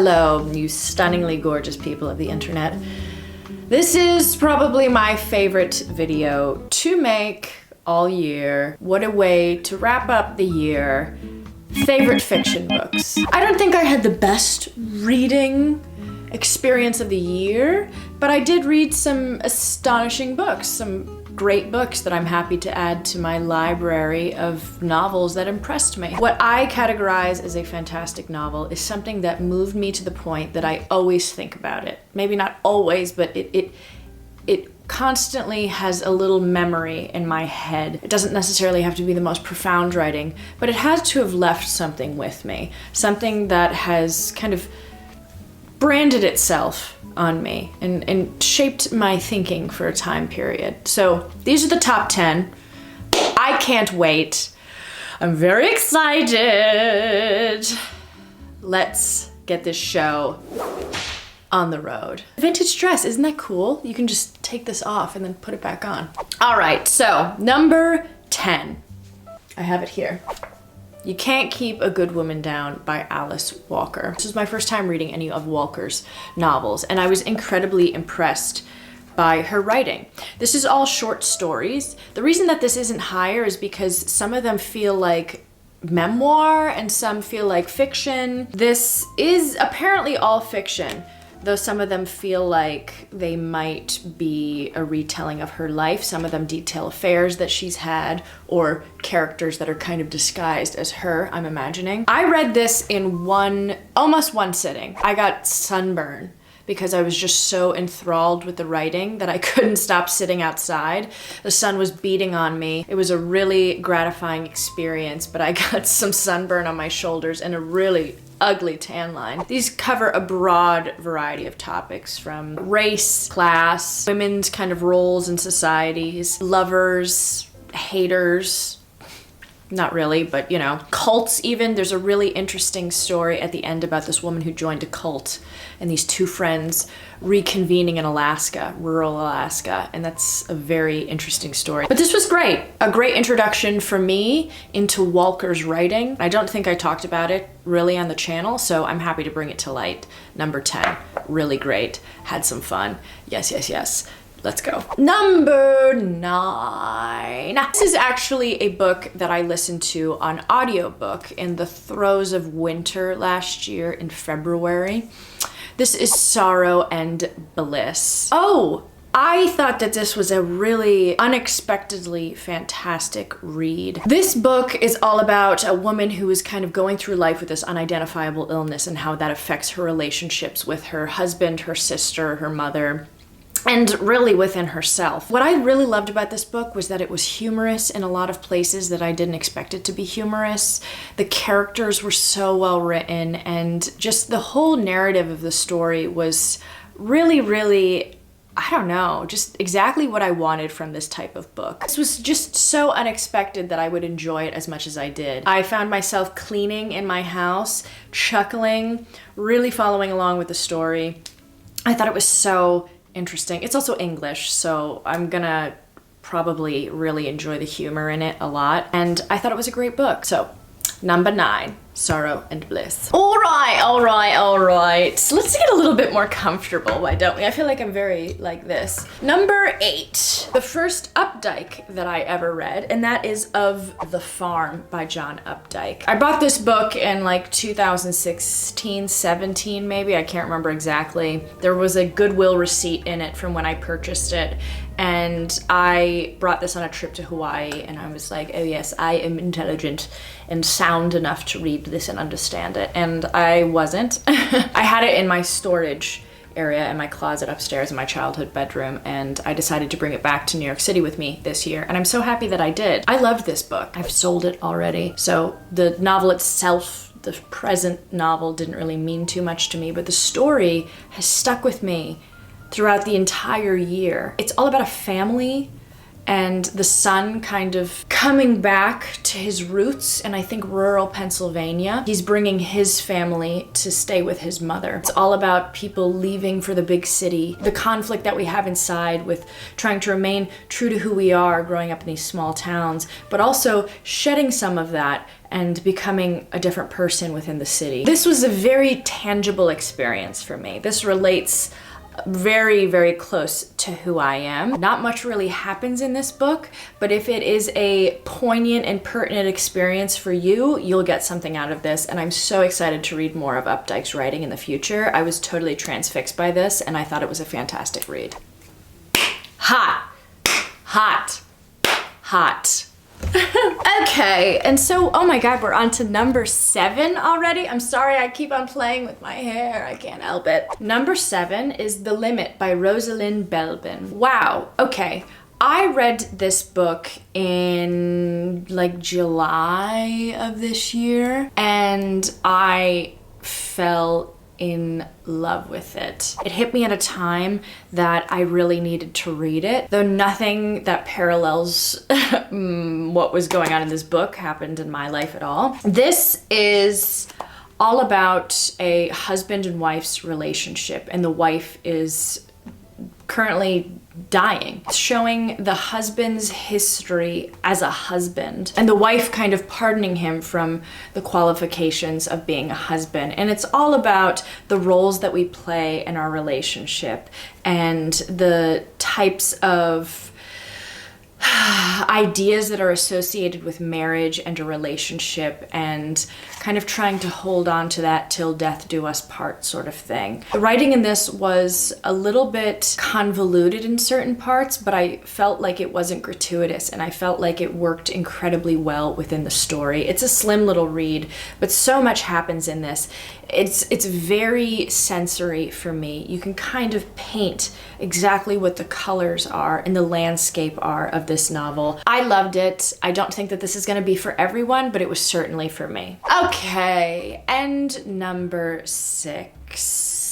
Hello, you stunningly gorgeous people of the internet. This is probably my favorite video to make all year. What a way to wrap up the year. Favorite fiction books. I don't think I had the best reading experience of the year, but I did read some astonishing books, some great books that I'm happy to add to my library of novels that impressed me. What I categorize as a fantastic novel is something that moved me to the point that I always think about it. Maybe not always, but it constantly has a little memory in my head. It doesn't necessarily have to be the most profound writing, but it has to have left something with me. Something that has kind of branded itself on me and shaped my thinking for a time period. So these are the top 10. I can't wait. I'm very excited. Let's get this show on the road. Vintage dress, isn't that cool? You can just take this off and then put it back on. All right, so number 10. I have it here. You Can't Keep a Good Woman Down by Alice Walker. This was my first time reading any of Walker's novels, and I was incredibly impressed by her writing. This is all short stories. The reason that this isn't higher is because some of them feel like memoir and some feel like fiction. This is apparently all fiction, though some of them feel like they might be a retelling of her life. Some of them detail affairs that she's had or characters that are kind of disguised as her, I'm imagining. I read this in almost one sitting. I got sunburn because I was just so enthralled with the writing that I couldn't stop sitting outside. The sun was beating on me. It was a really gratifying experience, but I got some sunburn on my shoulders and a really ugly tan line. These cover a broad variety of topics from race, class, women's kind of roles in societies, lovers, haters, not really, but you know, cults even. There's a really interesting story at the end about this woman who joined a cult and these two friends reconvening in Alaska, rural Alaska, and that's a very interesting story. But this was great. A great introduction for me into Walker's writing. I don't think I talked about it really on the channel, so I'm happy to bring it to light. Number 10, really great. Had some fun. Yes, yes, yes. Let's go. Number 9. This is actually a book that I listened to on audiobook in the throes of winter last year in February. This is Sorrow and Bliss. Oh, I thought that this was a really unexpectedly fantastic read. This book is all about a woman who is kind of going through life with this unidentifiable illness and how that affects her relationships with her husband, her sister, her mother, and really within herself. What I really loved about this book was that it was humorous in a lot of places that I didn't expect it to be humorous. The characters were so well written, and just the whole narrative of the story was really, really, I don't know, just exactly what I wanted from this type of book. This was just so unexpected that I would enjoy it as much as I did. I found myself cleaning in my house, chuckling, really following along with the story. I thought it was so interesting. It's also English, so I'm gonna probably really enjoy the humor in it a lot. And I thought it was a great book. So, number 9, Sorrow and Bliss. All right. So let's get a little bit more comfortable, why don't we? I feel like I'm very like this. Number 8, the first Updike that I ever read, and that is Of the Farm by John Updike. I bought this book in like 2016, 17 maybe, I can't remember exactly. There was a Goodwill receipt in it from when I purchased it, and I brought this on a trip to Hawaii, and I was like, oh yes, I am intelligent and sound enough to read this and understand it, and I wasn't. I had it in my storage area in my closet upstairs in my childhood bedroom, and I decided to bring it back to New York City with me this year, and I'm so happy that I did. I loved this book. I've sold it already, so the novel itself, the present novel, didn't really mean too much to me, but the story has stuck with me throughout the entire year. It's all about a family and the son kind of coming back to his roots in, I think, rural Pennsylvania. He's bringing his family to stay with his mother. It's all about people leaving for the big city, the conflict that we have inside with trying to remain true to who we are growing up in these small towns, but also shedding some of that and becoming a different person within the city. This was a very tangible experience for me. This relates very, very close to who I am. Not much really happens in this book, but if it is a poignant and pertinent experience for you, you'll get something out of this, and I'm so excited to read more of Updike's writing in the future. I was totally transfixed by this, and I thought it was a fantastic read. Hot, hot, hot. Okay, and so, oh my god, we're on to number 7 already. I'm sorry, I keep on playing with my hair. I can't help it. Number 7 is The Limit by Rosalind Belbin. Wow, okay. I read this book in like July of this year, and I fell in love with it. It hit me at a time that I really needed to read it, though nothing that parallels what was going on in this book happened in my life at all. This is all about a husband and wife's relationship, and the wife is currently dying. It's showing the husband's history as a husband and the wife kind of pardoning him from the qualifications of being a husband. And it's all about the roles that we play in our relationship and the types of ideas that are associated with marriage and a relationship, and kind of trying to hold on to that till death do us part sort of thing. The writing in this was a little bit convoluted in certain parts, but I felt like it wasn't gratuitous, and I felt like it worked incredibly well within the story. It's a slim little read, but so much happens in this. It's very sensory for me. You can kind of paint exactly what the colors are and the landscape are of this novel. I loved it. I don't think that this is going to be for everyone, but it was certainly for me. Okay, and number 6.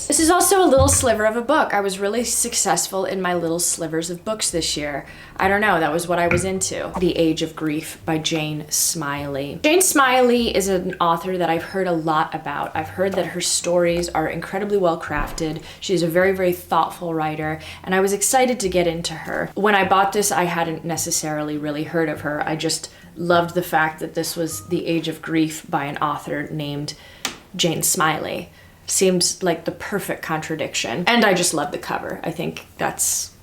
This is also a little sliver of a book. I was really successful in my little slivers of books this year. I don't know, that was what I was into. The Age of Grief by Jane Smiley. Jane Smiley is an author that I've heard a lot about. I've heard that her stories are incredibly well crafted. She's a very, very thoughtful writer, and I was excited to get into her. When I bought this, I hadn't necessarily really heard of her. I just loved the fact that this was The Age of Grief by an author named Jane Smiley. Seems like the perfect contradiction. And I just love the cover. I think that's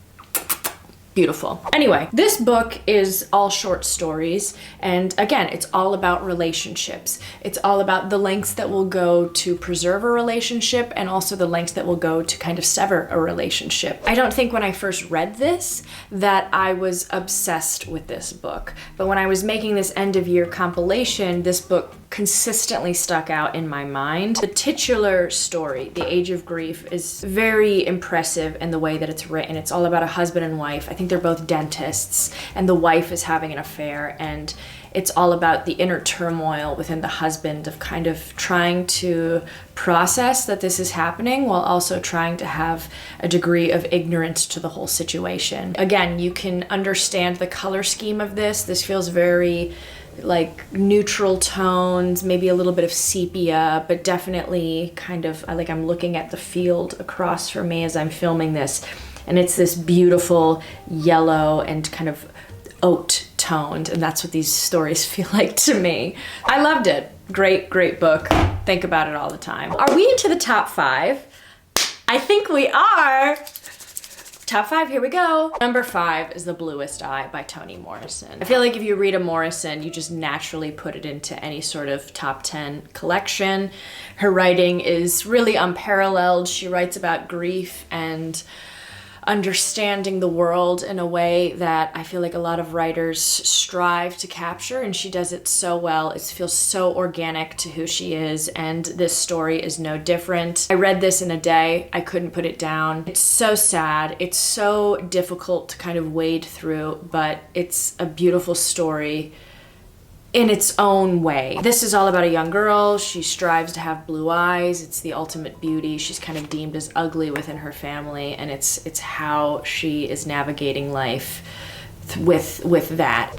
beautiful. Anyway, this book is all short stories, and again, it's all about relationships. It's all about the lengths that will go to preserve a relationship and also the lengths that will go to kind of sever a relationship. I don't think when I first read this that I was obsessed with this book, but when I was making this end of year compilation, this book consistently stuck out in my mind. The titular story, The Age of Grief, is very impressive in the way that it's written. It's all about a husband and wife. I think they're both dentists, and the wife is having an affair, and it's all about the inner turmoil within the husband of kind of trying to process that this is happening while also trying to have a degree of ignorance to the whole situation. Again, you can understand the color scheme of this. This feels very like neutral tones, maybe a little bit of sepia, but definitely kind of like I'm looking at the field across from me as I'm filming this, and it's this beautiful yellow and kind of oat toned, and that's what these stories feel like to me. I loved it. Great, great book. Think about it all the time. Are we into the top 5? I think we are. Top 5, here we go. Number 5 is The Bluest Eye by Toni Morrison. I feel like if you read a Morrison, you just naturally put it into any sort of top 10 collection. Her writing is really unparalleled. She writes about grief and understanding the world in a way that I feel like a lot of writers strive to capture, and she does it so well. It feels so organic to who she is, and this story is no different. I read this in a day. I couldn't put it down. It's so sad. It's so difficult to kind of wade through, but it's a beautiful story in its own way. This is all about a young girl. She strives to have blue eyes. It's the ultimate beauty. She's kind of deemed as ugly within her family, and it's how she is navigating life with that.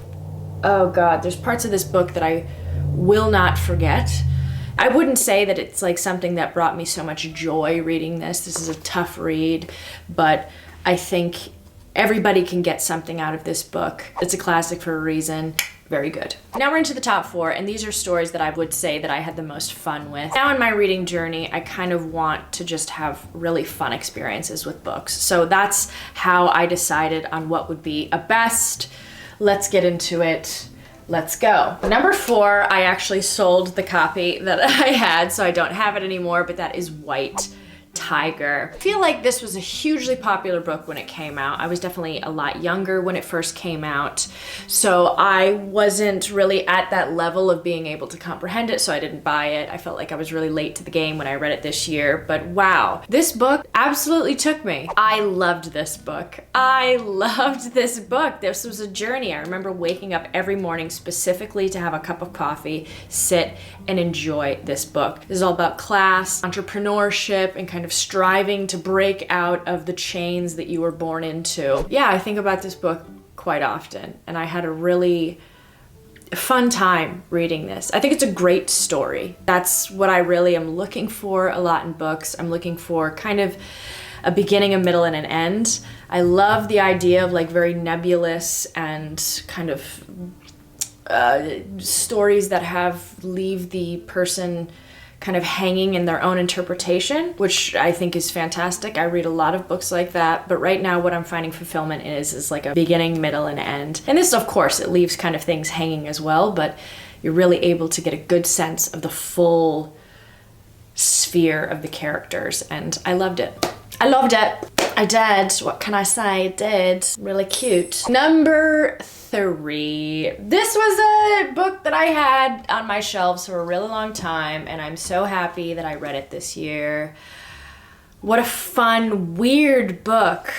Oh God, there's parts of this book that I will not forget. I wouldn't say that it's like something that brought me so much joy reading this. This is a tough read, but I think everybody can get something out of this book. It's a classic for a reason. Very good. Now we're into the top 4, and these are stories that I would say that I had the most fun with. Now in my reading journey, I kind of want to just have really fun experiences with books. So that's how I decided on what would be a best. Let's get into it. Let's go. Number 4, I actually sold the copy that I had, so I don't have it anymore, but that is White Tiger. I feel like this was a hugely popular book when it came out. I was definitely a lot younger when it first came out, so I wasn't really at that level of being able to comprehend it, so I didn't buy it. I felt like I was really late to the game when I read it this year, but wow, this book absolutely took me. I loved this book. I loved this book. This was a journey. I remember waking up every morning specifically to have a cup of coffee, sit, and enjoy this book. This is all about class, entrepreneurship, and kind of striving to break out of the chains that you were born into. Yeah, I think about this book quite often, and I had a really fun time reading this. I think it's a great story. That's what I really am looking for a lot in books. I'm looking for kind of a beginning, a middle, and an end. I love the idea of like very nebulous and kind of stories that leave the person kind of hanging in their own interpretation, which I think is fantastic. I read a lot of books like that, but right now what I'm finding fulfillment is like a beginning, middle, and end. And this, of course, it leaves kind of things hanging as well, but you're really able to get a good sense of the full sphere of the characters, and I loved it. I loved it. I did. What can I say? I did. Really cute. Number 3. This was a book that I had on my shelves for a really long time, and I'm so happy that I read it this year. What a fun, weird book.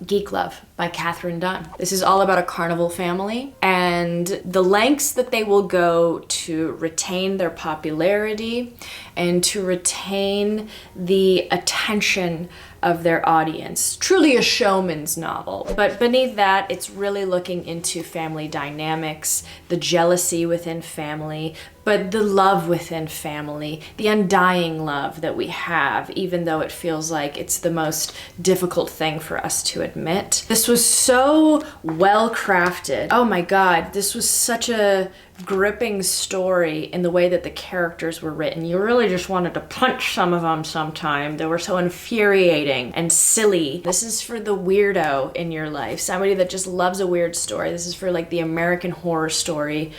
Geek Love by Catherine Dunn. This is all about a carnival family and the lengths that they will go to retain their popularity and to retain the attention of their audience. Truly a showman's novel. But beneath that, it's really looking into family dynamics, the jealousy within family, but the love within family, the undying love that we have, even though it feels like it's the most difficult thing for us to admit. This was so well crafted. Oh my God, this was such a gripping story in the way that the characters were written. You really just wanted to punch some of them sometime. They were so infuriating and silly. This is for the weirdo in your life, somebody that just loves a weird story. This is for like the American Horror Story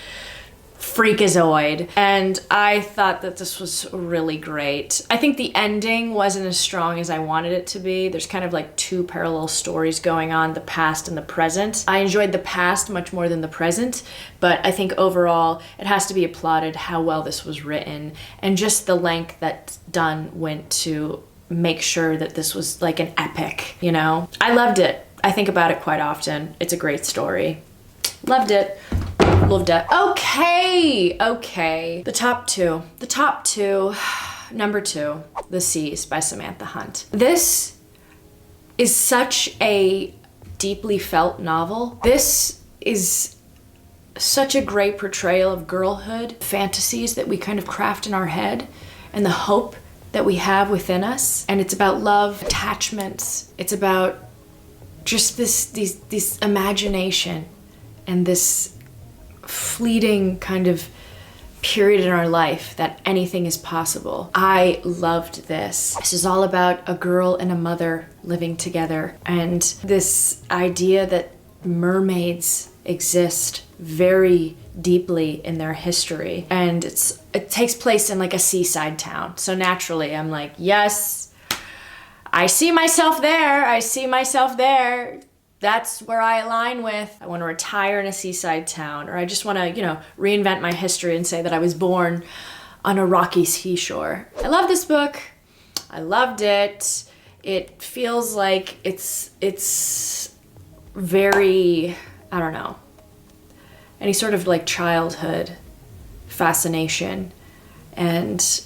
freakazoid, and I thought that this was really great. I think the ending wasn't as strong as I wanted it to be. There's kind of like 2 parallel stories going on, the past and the present. I enjoyed the past much more than the present, but I think overall it has to be applauded how well this was written and just the length that Dunn went to make sure that this was like an epic, you know? I loved it. I think about it quite often. It's a great story. Loved it. Loved it. Okay. The top two. Number 2, The Seas by Samantha Hunt. This is such a deeply felt novel. This is such a great portrayal of girlhood, fantasies that we kind of craft in our head, and the hope that we have within us. And it's about love, attachments. It's about just this imagination and this fleeting kind of period in our life that anything is possible. I loved this. This is all about a girl and a mother living together, and this idea that mermaids exist very deeply in their history, and it takes place in like a seaside town. So naturally I'm like, yes, I see myself there. That's where I align with. I want to retire in a seaside town, or I just want to, reinvent my history and say that I was born on a rocky seashore. I love this book. I loved it. It feels like it's very, I don't know, any sort of like childhood fascination and,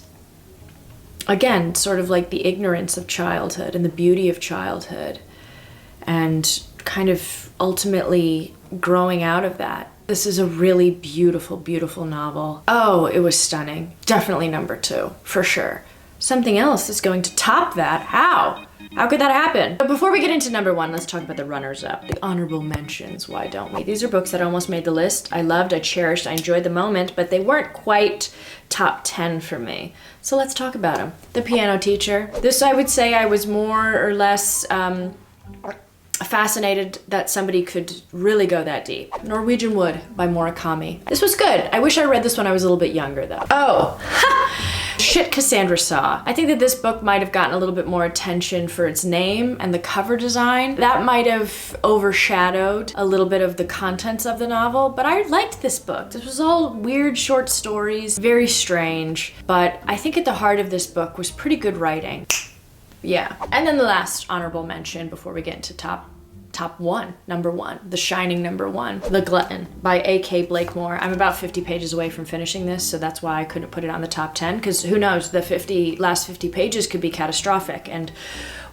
again, sort of like the ignorance of childhood and the beauty of childhood and kind of ultimately growing out of that. This is a really beautiful, beautiful novel. Oh, it was stunning. Definitely number 2, for sure. Something else is going to top that. How? How could that happen? But before we get into number 1, let's talk about the runners-up, the honorable mentions, why don't we? These are books that almost made the list. I loved, I cherished, I enjoyed the moment, but they weren't quite top 10 for me. So let's talk about them. The Piano Teacher. This, I would say, I was more or less fascinated that somebody could really go that deep. Norwegian Wood by Murakami. This was good. I wish I read this when I was a little bit younger though. Oh, shit, Cassandra Saw. I think that this book might have gotten a little bit more attention for its name and the cover design. That might have overshadowed a little bit of the contents of the novel, but I liked this book. This was all weird short stories, very strange, but I think at the heart of this book was pretty good writing. Yeah. And then the last honorable mention before we get into top 1, number 1, The Shining number 1, The Glutton by A.K. Blakemore. I'm about 50 pages away from finishing this, so that's why I couldn't put it on the top 10, because who knows, the last 50 pages could be catastrophic, and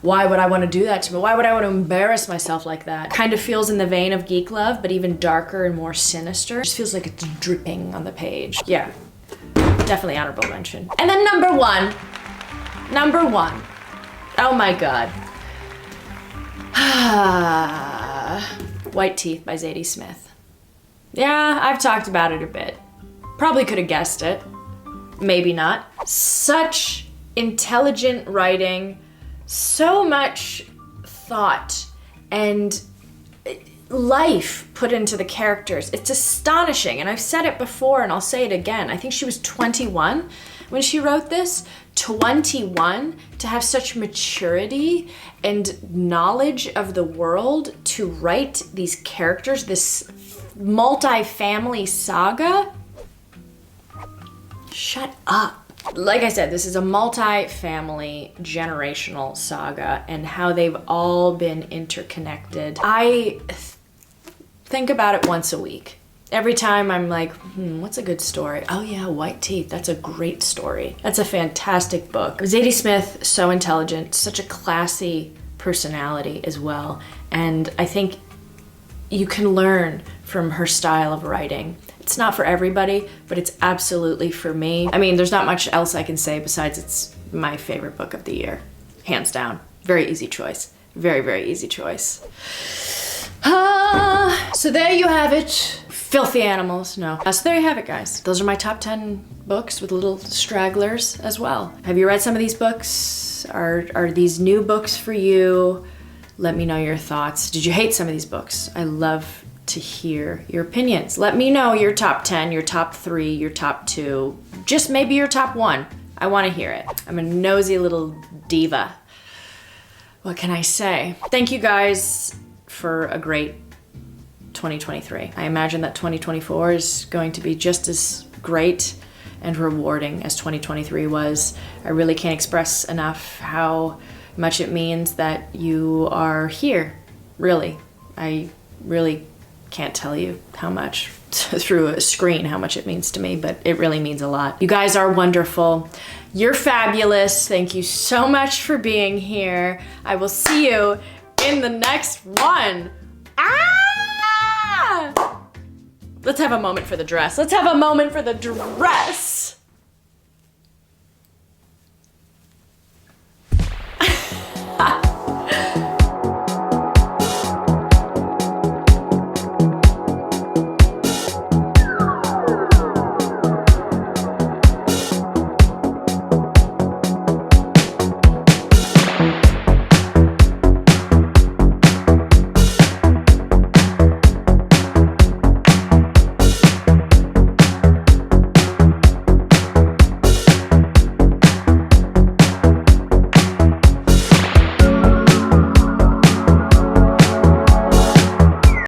why would I want to do that to me? Why would I want to embarrass myself like that? Kind of feels in the vein of Geek Love, but even darker and more sinister. It just feels like it's dripping on the page. Yeah, definitely honorable mention. And then number 1. Oh my God. White Teeth by Zadie Smith. Yeah, I've talked about it a bit. Probably could have guessed it. Maybe not. Such intelligent writing, so much thought and life put into the characters. It's astonishing, and I've said it before and I'll say it again. I think she was 21 when she wrote this. 21, to have such maturity and knowledge of the world to write these characters, this multi-family saga. Shut up. Like I said, this is a multi-family generational saga and how they've all been interconnected. I think about it once a week. Every time I'm like, what's a good story? Oh yeah, White Teeth, that's a great story. That's a fantastic book. Zadie Smith, so intelligent, such a classy personality as well. And I think you can learn from her style of writing. It's not for everybody, but it's absolutely for me. I mean, there's not much else I can say besides it's my favorite book of the year. Hands down. Very easy choice. Very, very easy choice. So there you have it. Filthy animals, no. So there you have it, guys. Those are my top 10 books with little stragglers as well. Have you read some of these books? Are these new books for you? Let me know your thoughts. Did you hate some of these books? I love to hear your opinions. Let me know your top 10, your top 3, your top 2, just maybe your top 1. I want to hear it. I'm a nosy little diva. What can I say? Thank you guys for a great 2023. I imagine that 2024 is going to be just as great and rewarding as 2023 was. I really can't express enough how much it means that you are here, really. I really can't tell you how much through a screen how much it means to me, but it really means a lot. You guys are wonderful. You're fabulous. Thank you so much for being here. I will see you in the next one. Let's have a moment for the dress. Let's have a moment for the dress.